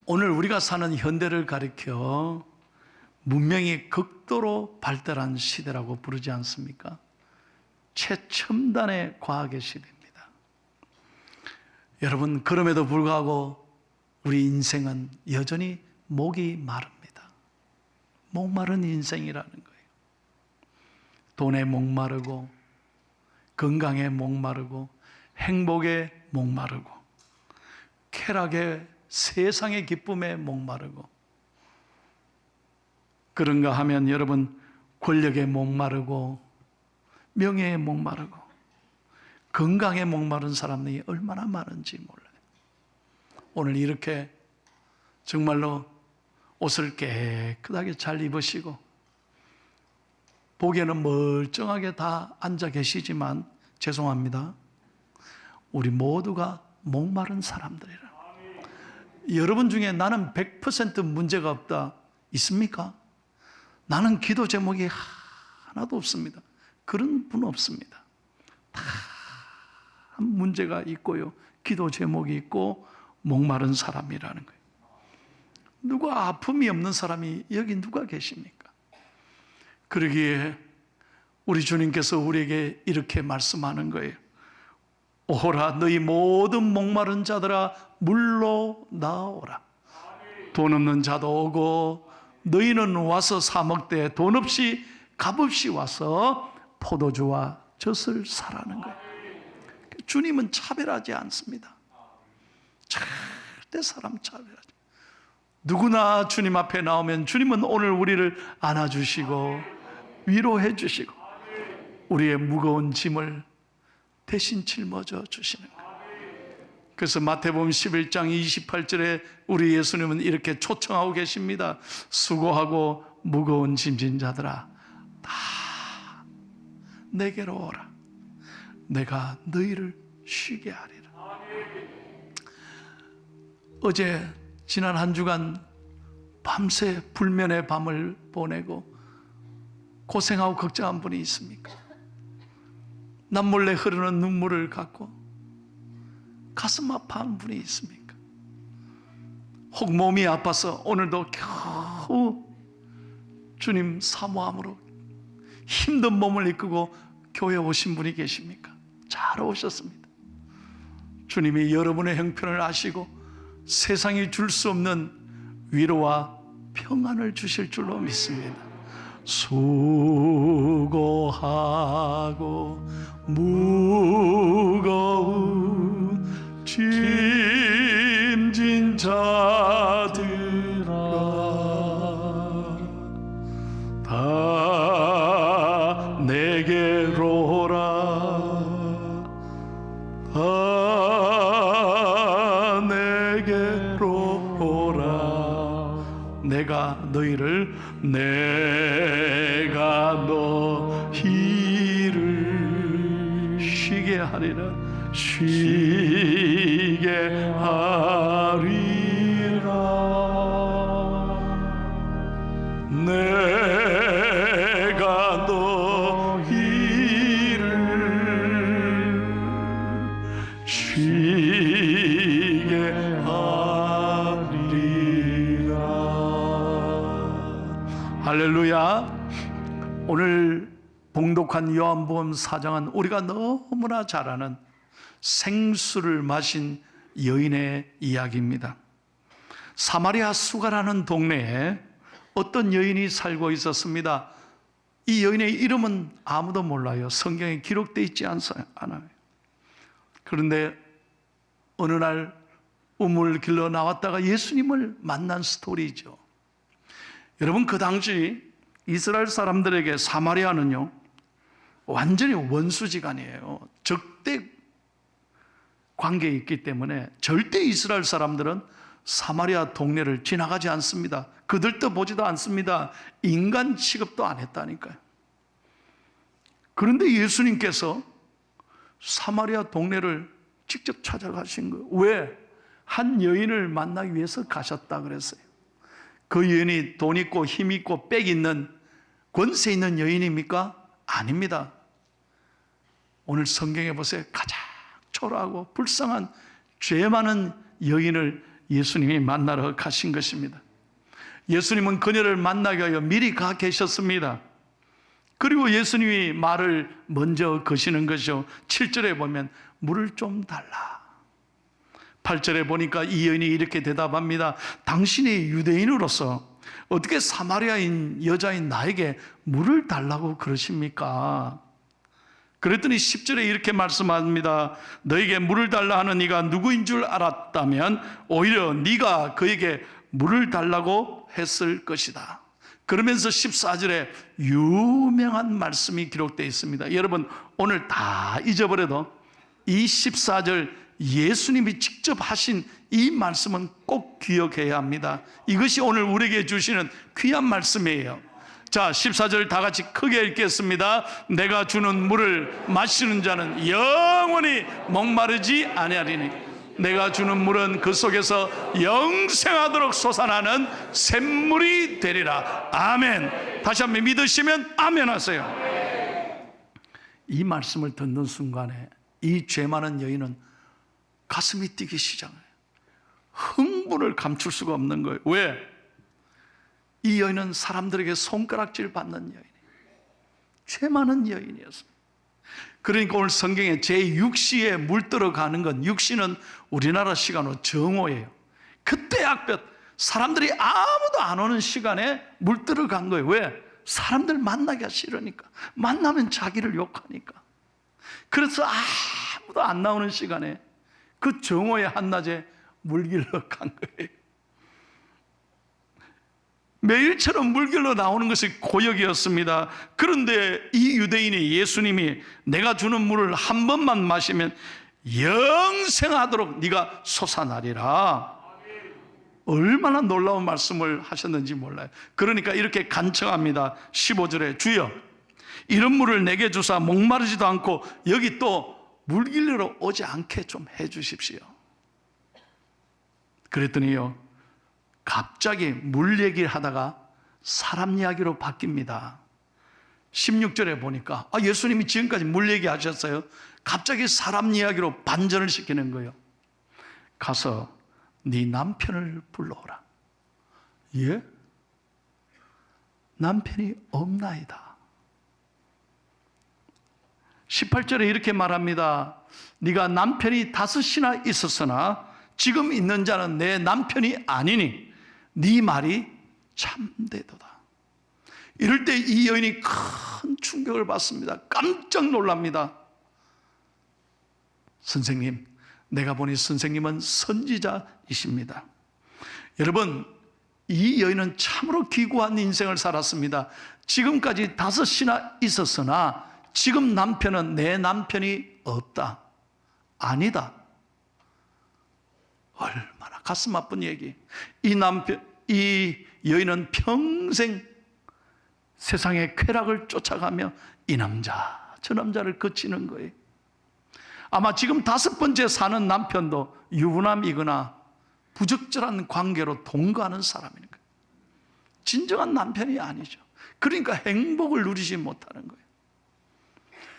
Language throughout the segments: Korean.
오늘 우리가 사는 현대를 가리켜 문명이 극도로 발달한 시대라고 부르지 않습니까? 최첨단의 과학의 시대입니다. 여러분, 그럼에도 불구하고 우리 인생은 여전히 목이 마릅니다. 목마른 인생이라는 거예요. 돈에 목마르고, 건강에 목마르고, 행복에 목마르고, 쾌락에, 세상의 기쁨에 목마르고, 그런가 하면 여러분, 권력에 목마르고, 명예에 목마르고, 건강에 목마른 사람들이 얼마나 많은지 몰라요. 오늘 이렇게 정말로 옷을 깨끗하게 잘 입으시고 보기에는 멀쩡하게 다 앉아 계시지만 죄송합니다, 우리 모두가 목마른 사람들이라. 여러분 중에 나는 100% 문제가 없다 있습니까? 나는 기도 제목이 하나도 없습니다. 그런 분 없습니다. 다 문제가 있고요, 기도 제목이 있고 목마른 사람이라는 거예요. 누가 아픔이 없는 사람이 여기 누가 계십니까? 그러기에 우리 주님께서 우리에게 이렇게 말씀하는 거예요. 오라 너희 모든 목마른 자들아 물로 나오라. 돈 없는 자도 오고 너희는 와서 사 먹되 돈 없이 값없이 와서 포도주와 젖을 사라는 거예요. 주님은 차별하지 않습니다. 절대 사람 차별하지. 누구나 주님 앞에 나오면 주님은 오늘 우리를 안아주시고 위로해 주시고 우리의 무거운 짐을 대신 짊어져 주시는 거예요. 그래서 마태복음 11장 28절에 우리 예수님은 이렇게 초청하고 계십니다. 수고하고 무거운 짐진 자들아 다 내게로 오라. 내가 너희를 쉬게 하리라. 어제 지난 한 주간 밤새 불면의 밤을 보내고 고생하고 걱정한 분이 있습니까? 남몰래 흐르는 눈물을 갖고 가슴 아파하는 분이 있습니까? 혹 몸이 아파서 오늘도 겨우 주님 사모함으로 힘든 몸을 이끌고 교회 오신 분이 계십니까? 잘 오셨습니다. 주님이 여러분의 형편을 아시고 세상이 줄 수 없는 위로와 평안을 주실 줄로 믿습니다. 수고하고 무거운 짐진 자들아 다 내게로 오라. 다 내게로 오라. 내가 너희를 쉬게 하리라. 쉬게 하리라. 내가 너희를 쉬게 하리라. 할렐루야. 오늘 봉독한 요한복음 4장은 우리가 너무나 잘 아는 생수를 마신 여인의 이야기입니다. 사마리아 수가라는 동네에 어떤 여인이 살고 있었습니다. 이 여인의 이름은 아무도 몰라요. 성경에 기록되어 있지 않아요. 그런데 어느 날 우물 길러 나왔다가 예수님을 만난 스토리죠. 여러분, 그 당시 이스라엘 사람들에게 사마리아는요 완전히 원수지간이에요. 적대 관계에 있기 때문에 절대 이스라엘 사람들은 사마리아 동네를 지나가지 않습니다. 그들도 보지도 않습니다. 인간 취급도 안 했다니까요. 그런데 예수님께서 사마리아 동네를 직접 찾아가신 거예요. 왜? 한 여인을 만나기 위해서 가셨다 그랬어요. 그 여인이 돈 있고 힘 있고 빽 있는 권세 있는 여인입니까? 아닙니다. 오늘 성경에 보세요. 가장 초라하고 불쌍한 죄 많은 여인을 예수님이 만나러 가신 것입니다. 예수님은 그녀를 만나기 위하여 미리 가 계셨습니다. 그리고 예수님이 말을 먼저 거시는 것이요, 7절에 보면 물을 좀 달라. 8절에 보니까 이 여인이 이렇게 대답합니다. 당신이 유대인으로서 어떻게 사마리아인 여자인 나에게 물을 달라고 그러십니까? 그랬더니 10절에 이렇게 말씀합니다. 너에게 물을 달라 하는 이가 누구인 줄 알았다면 오히려 네가 그에게 물을 달라고 했을 것이다. 그러면서 14절에 유명한 말씀이 기록되어 있습니다. 여러분, 오늘 다 잊어버려도 이 14절 예수님이 직접 하신 이 말씀은 꼭 기억해야 합니다. 이것이 오늘 우리에게 주시는 귀한 말씀이에요. 자, 14절 다 같이 크게 읽겠습니다. 내가 주는 물을 마시는 자는 영원히 목마르지 아니하리니 내가 주는 물은 그 속에서 영생하도록 솟아나는 샘물이 되리라. 아멘. 다시 한번 믿으시면 아멘 하세요. 이 말씀을 듣는 순간에 이 죄 많은 여인은 가슴이 뛰기 시작해요. 흥분을 감출 수가 없는 거예요. 왜? 이 여인은 사람들에게 손가락질 받는 여인이에요. 죄 많은 여인이었습니다. 그러니까 오늘 성경에 제6시에 물 들어가는 건, 6시는 우리나라 시간으로 정오예요. 그때 약볕, 사람들이 아무도 안 오는 시간에 물 들어간 거예요. 왜? 사람들 만나기가 싫으니까. 만나면 자기를 욕하니까. 그래서 아무도 안 나오는 시간에 그 정오의 한낮에 물길로 간 거예요. 매일처럼 물길로 나오는 것이 고역이었습니다. 그런데 이 유대인이, 예수님이 내가 주는 물을 한 번만 마시면 영생하도록 네가 솟아나리라. 얼마나 놀라운 말씀을 하셨는지 몰라요. 그러니까 이렇게 간청합니다. 15절에 주여 이런 물을 내게 주사 목마르지도 않고 여기 또 물길로 오지 않게 좀 해주십시오. 그랬더니요, 갑자기 물 얘기를 하다가 사람 이야기로 바뀝니다. 16절에 보니까 예수님이 지금까지 물 얘기 하셨어요. 갑자기 사람 이야기로 반전을 시키는 거예요. 가서 네 남편을 불러오라. 예? 남편이 없나이다. 18절에 이렇게 말합니다. 네가 남편이 5이나 있었으나 지금 있는 자는 내 남편이 아니니 네 말이 참되도다. 이럴 때 이 여인이 큰 충격을 받습니다. 깜짝 놀랍니다. 선생님, 내가 보니 선생님은 선지자이십니다. 여러분, 이 여인은 참으로 기구한 인생을 살았습니다. 지금까지 5이나 있었으나 지금 남편은 내 남편이 없다. 아니다. 얼마나 가슴 아픈 얘기. 이 여인은 평생 세상의 쾌락을 쫓아가며 이 남자 저 남자를 거치는 거예요. 아마 지금 5번째 사는 남편도 유부남이거나 부적절한 관계로 동거하는 사람인 거예요. 진정한 남편이 아니죠. 그러니까 행복을 누리지 못하는 거예요.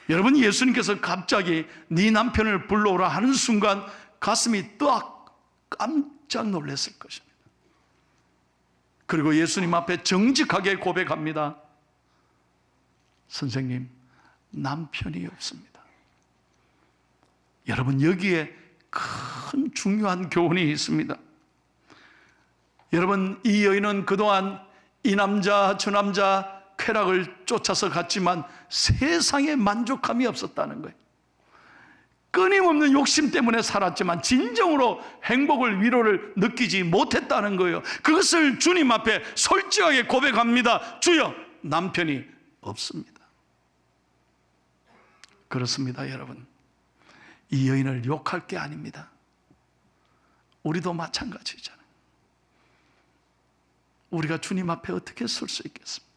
여러분, 예수님께서 갑자기 네 남편을 불러오라 하는 순간 가슴이 딱 깜짝 놀랐을 것입니다. 그리고 예수님 앞에 정직하게 고백합니다. 선생님, 남편이 없습니다. 여러분, 여기에 큰 중요한 교훈이 있습니다. 여러분, 이 여인은 그동안 이 남자 저 남자 쾌락을 쫓아서 갔지만 세상에 만족함이 없었다는 거예요. 끊임없는 욕심 때문에 살았지만 진정으로 행복을, 위로를 느끼지 못했다는 거예요. 그것을 주님 앞에 솔직하게 고백합니다. 주여, 남편이 없습니다. 그렇습니다, 여러분. 이 여인을 욕할 게 아닙니다. 우리도 마찬가지잖아요. 우리가 주님 앞에 어떻게 설 수 있겠습니까?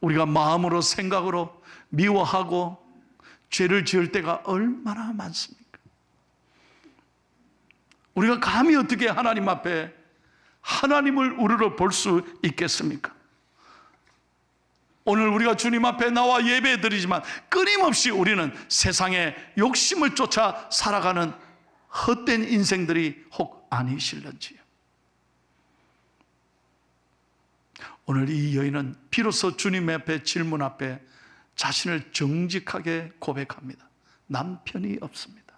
우리가 마음으로, 생각으로 미워하고 죄를 지을 때가 얼마나 많습니까? 우리가 감히 어떻게 하나님 앞에 하나님을 우러러 볼 수 있겠습니까? 오늘 우리가 주님 앞에 나와 예배 드리지만 끊임없이 우리는 세상의 욕심을 쫓아 살아가는 헛된 인생들이 혹 아니실런지요. 오늘 이 여인은 비로소 주님 앞에, 질문 앞에 자신을 정직하게 고백합니다. 남편이 없습니다.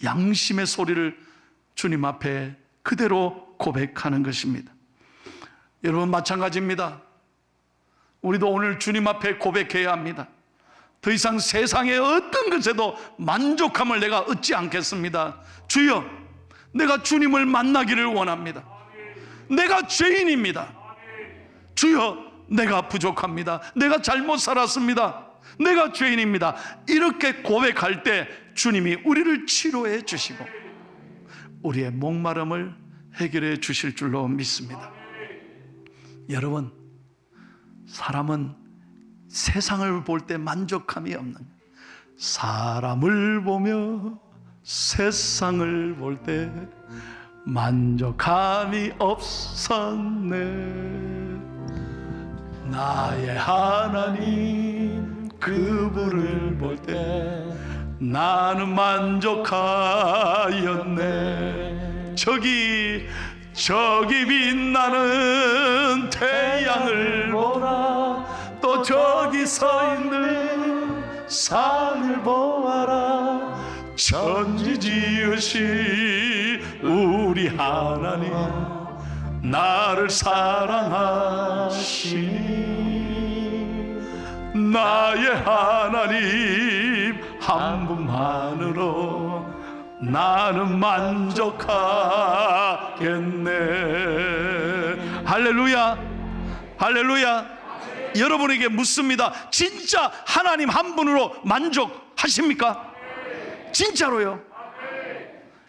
양심의 소리를 주님 앞에 그대로 고백하는 것입니다. 여러분, 마찬가지입니다. 우리도 오늘 주님 앞에 고백해야 합니다. 더 이상 세상의 어떤 것에도 만족함을 내가 얻지 않겠습니다. 주여, 내가 주님을 만나기를 원합니다. 내가 죄인입니다. 주여, 내가 부족합니다. 내가 잘못 살았습니다. 내가 죄인입니다. 이렇게 고백할 때 주님이 우리를 치료해 주시고 우리의 목마름을 해결해 주실 줄로 믿습니다. 여러분, 사람은 세상을 볼 때 만족함이 없는, 사람을 보며 세상을 볼 때 만족함이 없었네. 나의 하나님 그분을 볼 때 나는 만족하였네. 저기 빛나는 태양을 보라. 또 저기 서 있는 산을 보아라. 천지 지으신 우리 하나님 나를 사랑하시니 나의 하나님 한 분만으로 나는 만족하겠네. 할렐루야, 할렐루야. 여러분에게 묻습니다. 진짜 하나님 한 분으로 만족하십니까? 진짜로요?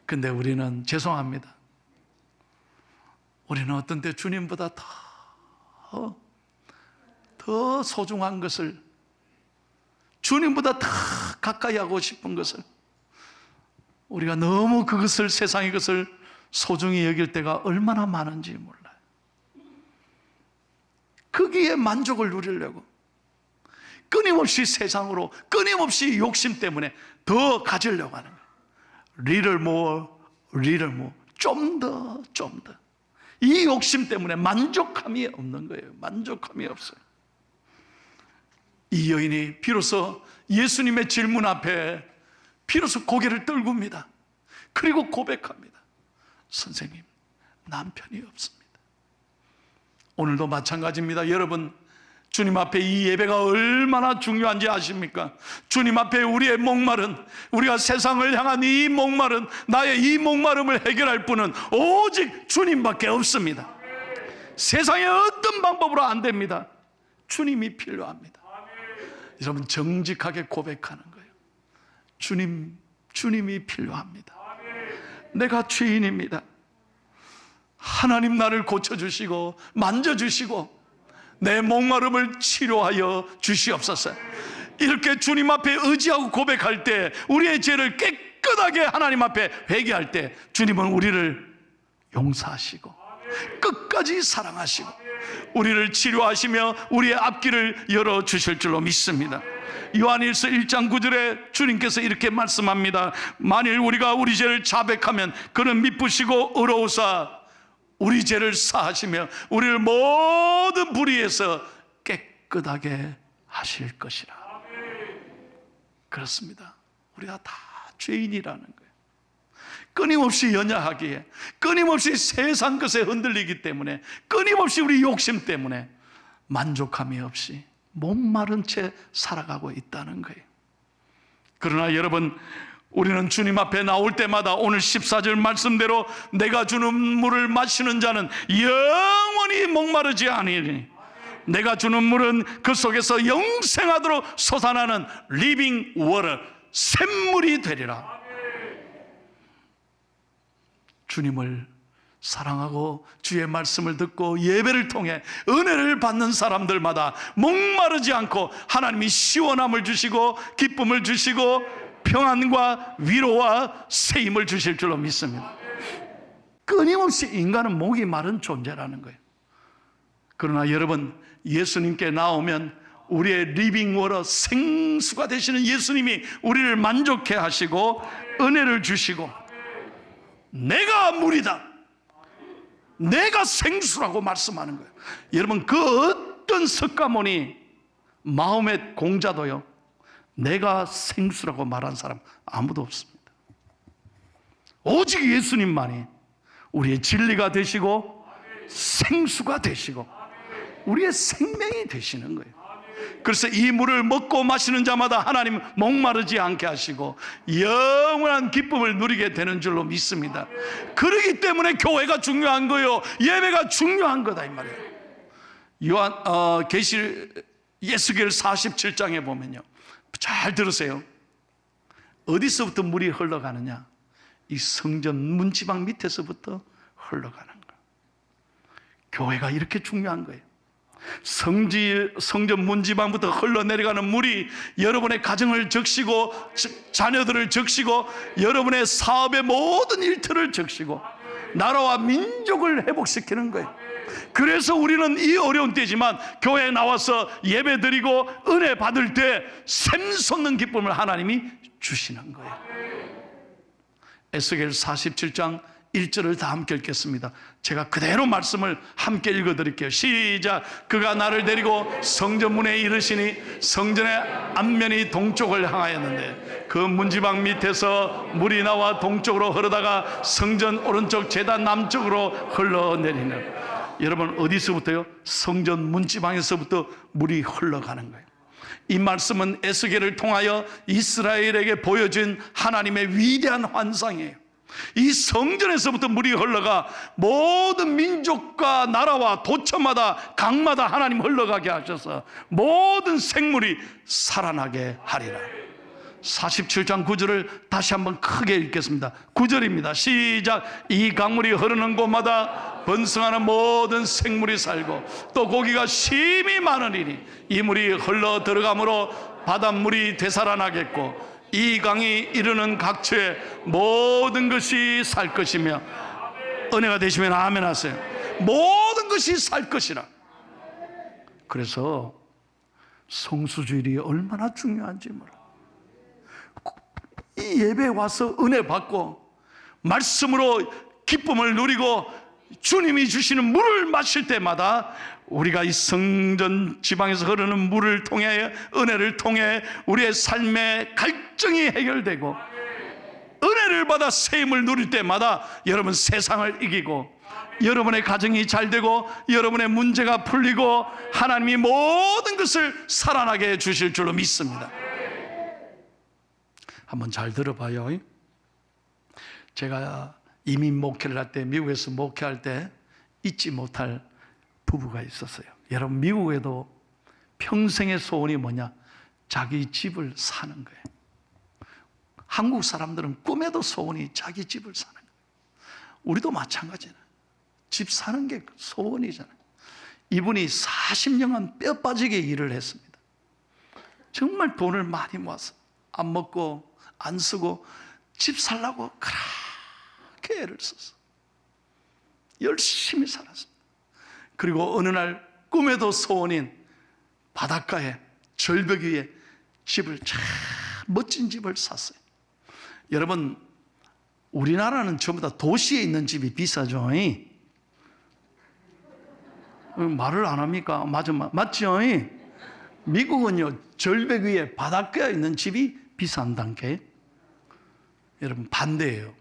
근데 우리는 죄송합니다. 우리는 어떤 때 주님보다 더 소중한 것을, 주님보다 더 가까이 하고 싶은 것을, 우리가 너무 그것을, 세상의 것을 소중히 여길 때가 얼마나 많은지 몰라요. 거기에 만족을 누리려고 끊임없이 세상으로, 끊임없이 욕심 때문에 더 가지려고 하는 거예요. little more, 좀 더. 이 욕심 때문에 만족함이 없는 거예요. 만족함이 없어요. 이 여인이 비로소 예수님의 질문 앞에 비로소 고개를 떨굽니다. 그리고 고백합니다. 선생님, 남편이 없습니다. 오늘도 마찬가지입니다. 여러분, 주님 앞에 이 예배가 얼마나 중요한지 아십니까? 주님 앞에 우리의 목마른, 우리가 세상을 향한 이 목마른, 나의 이 목마름을 해결할 분은 오직 주님밖에 없습니다. 세상의 어떤 방법으로 안 됩니다. 주님이 필요합니다. 여러분, 정직하게 고백하는 거예요. 주님이 필요합니다. 내가 죄인입니다. 하나님 나를 고쳐주시고 만져주시고 내 목마름을 치료하여 주시옵소서. 이렇게 주님 앞에 의지하고 고백할 때, 우리의 죄를 깨끗하게 하나님 앞에 회개할 때 주님은 우리를 용서하시고 끝까지 사랑하시고 우리를 치료하시며 우리의 앞길을 열어주실 줄로 믿습니다. 요한일서 1장 9절에 주님께서 이렇게 말씀합니다. 만일 우리가 우리 죄를 자백하면 그는 미쁘시고 의로우사 우리 죄를 사하시며 우리를 모든 불의에서 깨끗하게 하실 것이라. 그렇습니다. 우리가 다 죄인이라는 거예요. 끊임없이 연약하기에, 끊임없이 세상 것에 흔들리기 때문에, 끊임없이 우리 욕심 때문에 만족함이 없이 목마른 채 살아가고 있다는 거예요. 그러나 여러분, 우리는 주님 앞에 나올 때마다 오늘 14절 말씀대로 내가 주는 물을 마시는 자는 영원히 목마르지 아니하니 내가 주는 물은 그 속에서 영생하도록 솟아나는 리빙 워터, 샘물이 되리라. 주님을 사랑하고 주의 말씀을 듣고 예배를 통해 은혜를 받는 사람들마다 목마르지 않고 하나님이 시원함을 주시고 기쁨을 주시고 평안과 위로와 새 힘을 주실 줄로 믿습니다. 끊임없이 인간은 목이 마른 존재라는 거예요. 그러나 여러분, 예수님께 나오면 우리의 리빙 워터, 생수가 되시는 예수님이 우리를 만족해 하시고 은혜를 주시고, 내가 물이다, 내가 생수라고 말씀하는 거예요. 여러분, 그 어떤 석가모니 마음의 공자도요, 내가 생수라고 말한 사람 아무도 없습니다. 오직 예수님만이 우리의 진리가 되시고 생수가 되시고 우리의 생명이 되시는 거예요. 그래서 이 물을 먹고 마시는 자마다 하나님 목마르지 않게 하시고 영원한 기쁨을 누리게 되는 줄로 믿습니다. 그렇기 때문에 교회가 중요한 거예요. 예배가 중요한 거다 이 말이에요. 예수계를 47장에 보면요, 잘 들으세요. 어디서부터 물이 흘러가느냐? 이 성전 문지방 밑에서부터 흘러가는 거예요. 교회가 이렇게 중요한 거예요. 성전 문지방부터 흘러내려가는 물이 여러분의 가정을 적시고 자녀들을 적시고 여러분의 사업의 모든 일터를 적시고 나라와 민족을 회복시키는 거예요. 그래서 우리는 이 어려운 때지만 교회에 나와서 예배드리고 은혜 받을 때 샘솟는 기쁨을 하나님이 주시는 거예요. 에스겔 47장 1절을 다 함께 읽겠습니다. 제가 그대로 말씀을 함께 읽어드릴게요. 시작. 그가 나를 데리고 성전문에 이르시니 성전의 앞면이 동쪽을 향하였는데 그 문지방 밑에서 물이 나와 동쪽으로 흐르다가 성전 오른쪽 제단 남쪽으로 흘러내리는. 여러분, 어디서부터요? 성전 문지방에서부터 물이 흘러가는 거예요. 이 말씀은 에스겔을 통하여 이스라엘에게 보여준 하나님의 위대한 환상이에요. 이 성전에서부터 물이 흘러가 모든 민족과 나라와 도처마다 강마다 하나님 흘러가게 하셔서 모든 생물이 살아나게 하리라. 47장 9절을 다시 한번 크게 읽겠습니다. 9절입니다. 시작. 이 강물이 흐르는 곳마다 번성하는 모든 생물이 살고 또 고기가 심히 많으리니 이 물이 흘러 들어가므로 바닷물이 되살아나겠고 이 강이 이르는 각처에 모든 것이 살 것이며, 은혜가 되시면 아멘 하세요. 모든 것이 살 것이라. 그래서 성수주일이 얼마나 중요한지 몰라. 이 예배에 와서 은혜 받고 말씀으로 기쁨을 누리고 주님이 주시는 물을 마실 때마다 우리가 이 성전 지방에서 흐르는 물을 통해, 은혜를 통해 우리의 삶의 갈증이 해결되고 은혜를 받아 새 힘을 누릴 때마다 여러분 세상을 이기고 여러분의 가정이 잘 되고 여러분의 문제가 풀리고 하나님이 모든 것을 살아나게 해 주실 줄로 믿습니다. 한번 잘 들어봐요. 제가 이민 목회를 할 때, 미국에서 목회할 때 잊지 못할 부부가 있었어요. 여러분, 미국에도 평생의 소원이 뭐냐? 자기 집을 사는 거예요. 한국 사람들은 꿈에도 소원이 자기 집을 사는 거예요. 우리도 마찬가지잖아요. 집 사는 게 소원이잖아요. 이분이 40년간 뼈 빠지게 일을 했습니다. 정말 돈을 많이 모아서 안 먹고 안 쓰고 집 살라고 그렇게 애를 썼어. 열심히 살았습니다. 그리고 어느 날 꿈에도 소원인 바닷가에 절벽 위에 집을 참 멋진 집을 샀어요. 여러분, 우리나라는 전부 다 도시에 있는 집이 비싸죠. 말을 안 합니까? 맞죠? 미국은요, 절벽 위에 바닷가에 있는 집이 비싼다는 게 여러분 반대예요.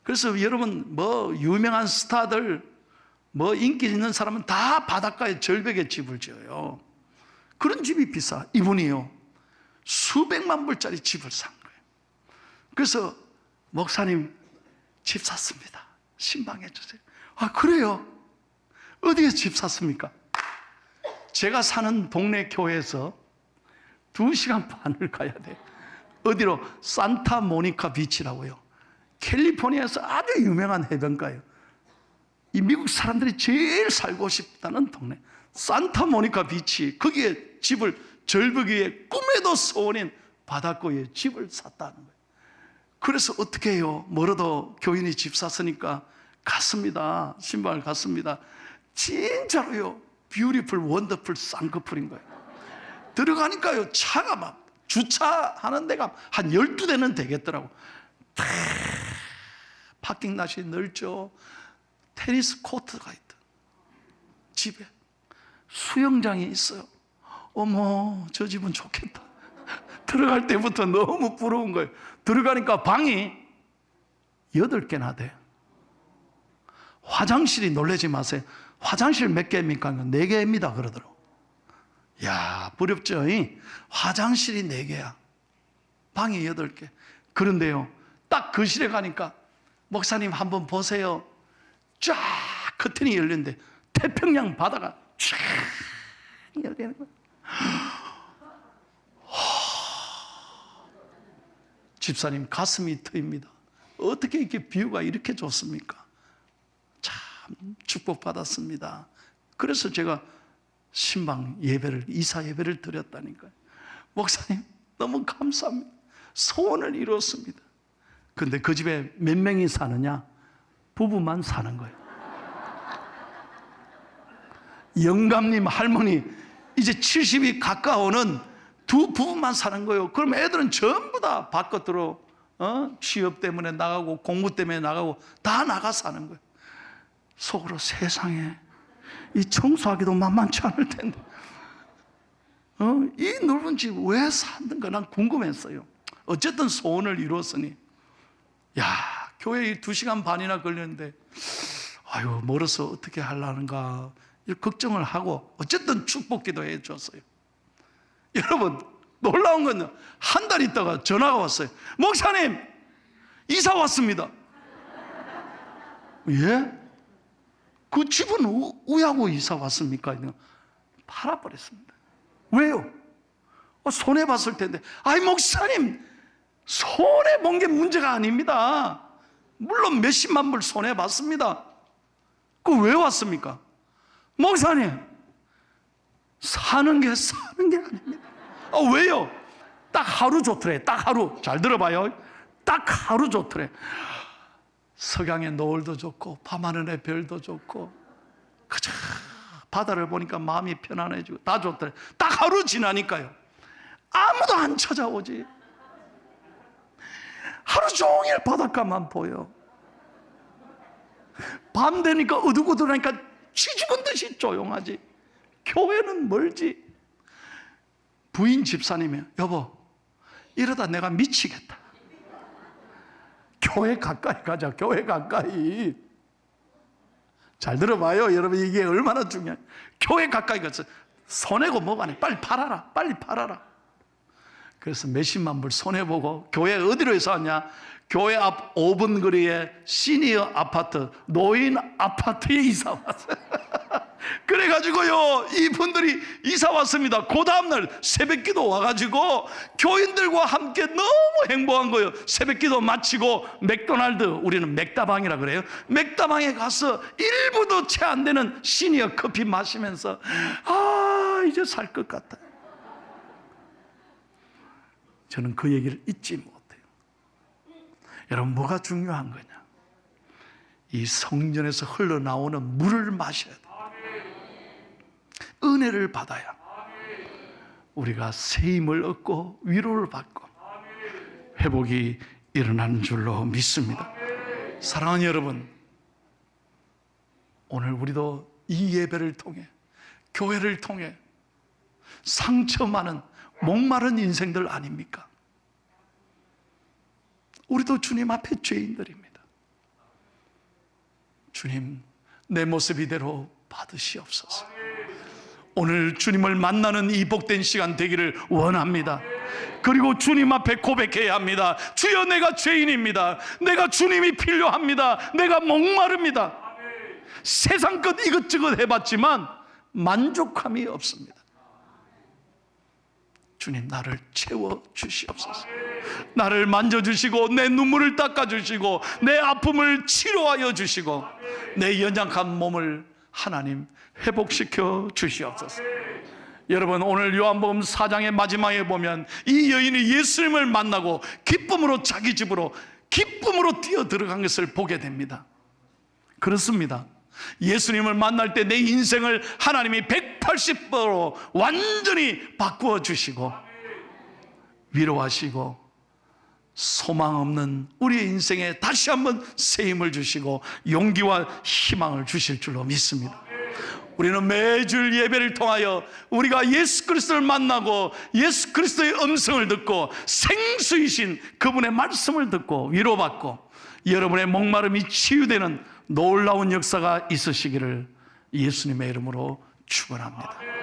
그래서 여러분 뭐 유명한 스타들 뭐 인기 있는 사람은 다 바닷가에 절벽에 집을 지어요. 그런 집이 비싸. 이분이요, 수백만 불짜리 집을 산 거예요. 그래서 목사님 집 샀습니다. 신방해 주세요. 아, 그래요? 어디에 집 샀습니까? 제가 사는 동네 교회에서 2시간 반을 가야 돼요. 어디로? 산타모니카 비치라고요. 캘리포니아에서 아주 유명한 해변가예요. 이 미국 사람들이 제일 살고 싶다는 동네 산타모니카 비치, 거기에 집을 절벽 위에 꿈에도 소원인 바닷가에 집을 샀다는 거예요. 그래서 어떻게 해요? 멀어도 교인이 집 샀으니까 갔습니다. 신방을 갔습니다. 진짜로요, 뷰티풀 원더풀 쌍꺼풀인 거예요. 들어가니까요, 차가 막 주차하는 데가 한 12대는 되겠더라고. 탁, 파킹 낫이 넓죠. 테니스 코트가 있다. 집에 수영장이 있어요. 어머, 저 집은 좋겠다. 들어갈 때부터 너무 부러운 거예요. 들어가니까 방이 8개나 돼요. 화장실이, 놀라지 마세요. 화장실 몇 개입니까? 4개입니다 그러더라고. 야, 부럽죠? 화장실이 4개야. 방이 8개. 그런데요, 딱 거실에 가니까 목사님 한번 보세요. 쫙 커튼이 열리는데 태평양 바다가 쫙 열리는 거예요. 집사님 가슴이 트입니다. 어떻게 이렇게 뷰가 이렇게 좋습니까? 참 축복받았습니다. 그래서 제가 신방 예배를, 이사 예배를 드렸다니까요. 목사님 너무 감사합니다. 소원을 이루었습니다. 근데 그 집에 몇 명이 사느냐? 부부만 사는 거예요. 영감님 할머니 이제 70이 가까워는 두 부부만 사는 거예요. 그럼 애들은 전부 다 바깥으로 취업 때문에 나가고 공부 때문에 나가고 다 나가 사는 거예요. 속으로 세상에 이 청소하기도 만만치 않을 텐데 이 넓은 집 왜 샀는가 난 궁금했어요. 어쨌든 소원을 이루었으니, 야, 교회에 2시간 반이나 걸렸는데 아유 멀어서 어떻게 하려는가 걱정을 하고 어쨌든 축복 기도해 줬어요. 여러분 놀라운 건 한 달 있다가 전화가 왔어요. 목사님 이사 왔습니다. 예? 그 집은 우야고 이사 왔습니까? 팔아버렸습니다. 왜요? 손해봤을 텐데. 아이 목사님 손해본 게 문제가 아닙니다. 물론 몇십만 불 손해봤습니다. 그거 왜 왔습니까? 목사님 사는 게 아닙니다. 왜요? 딱 하루 좋더래. 딱 하루. 잘 들어봐요. 딱 하루 좋더래. 석양의 노을도 좋고 밤하늘의 별도 좋고 그저 바다를 보니까 마음이 편안해지고 다 좋더래. 딱 하루 지나니까요 아무도 안 찾아오지. 하루 종일 바닷가만 보여. 밤 되니까 어둑어둑하니까 쥐죽은 듯이 조용하지. 교회는 멀지. 부인 집사님이 여보 이러다 내가 미치겠다. 교회 가까이 가자. 교회 가까이. 잘 들어봐요 여러분, 이게 얼마나 중요해. 교회 가까이 가서 손해고 뭐가 아니야. 빨리 팔아라. 빨리 팔아라. 그래서 몇십만 불 손해보고 교회 어디로 이사 왔냐? 교회 앞 5분 거리에 시니어 아파트, 노인 아파트에 이사 왔어요. 그래가지고요 이분들이 이사 왔습니다. 그 다음날 새벽기도 와가지고 교인들과 함께 너무 행복한 거예요. 새벽기도 마치고 맥도날드, 우리는 맥다방이라 그래요. 맥다방에 가서 1부도 채 안 되는 시니어 커피 마시면서 아 이제 살 것 같아요. 저는 그 얘기를 잊지 못해요. 여러분 뭐가 중요한 거냐? 이 성전에서 흘러나오는 물을 마셔야 돼요. 은혜를 받아야 우리가 새 힘을 얻고 위로를 받고 회복이 일어나는 줄로 믿습니다. 사랑하는 여러분, 오늘 우리도 이 예배를 통해, 교회를 통해 상처 많은 목마른 인생들 아닙니까? 우리도 주님 앞에 죄인들입니다. 주님, 내 모습 이대로 받으시옵소서. 오늘 주님을 만나는 이 복된 시간 되기를 원합니다. 그리고 주님 앞에 고백해야 합니다. 주여 내가 죄인입니다. 내가 주님이 필요합니다. 내가 목마릅니다. 세상 것 이것저것 해봤지만 만족함이 없습니다. 주님 나를 채워주시옵소서. 나를 만져주시고 내 눈물을 닦아주시고 내 아픔을 치료하여 주시고 내 연약한 몸을 하나님 회복시켜 주시옵소서. 여러분 오늘 요한복음 4장의 마지막에 보면 이 여인이 예수님을 만나고 기쁨으로 자기 집으로 기쁨으로 뛰어 들어간 것을 보게 됩니다. 그렇습니다. 예수님을 만날 때 내 인생을 하나님이 180도로 완전히 바꾸어 주시고 위로하시고 소망 없는 우리의 인생에 다시 한번 새 힘을 주시고 용기와 희망을 주실 줄로 믿습니다. 우리는 매주 예배를 통하여 우리가 예수 그리스도를 만나고 예수 그리스도의 음성을 듣고 생수이신 그분의 말씀을 듣고 위로받고 여러분의 목마름이 치유되는 놀라운 역사가 있으시기를 예수님의 이름으로 축원합니다.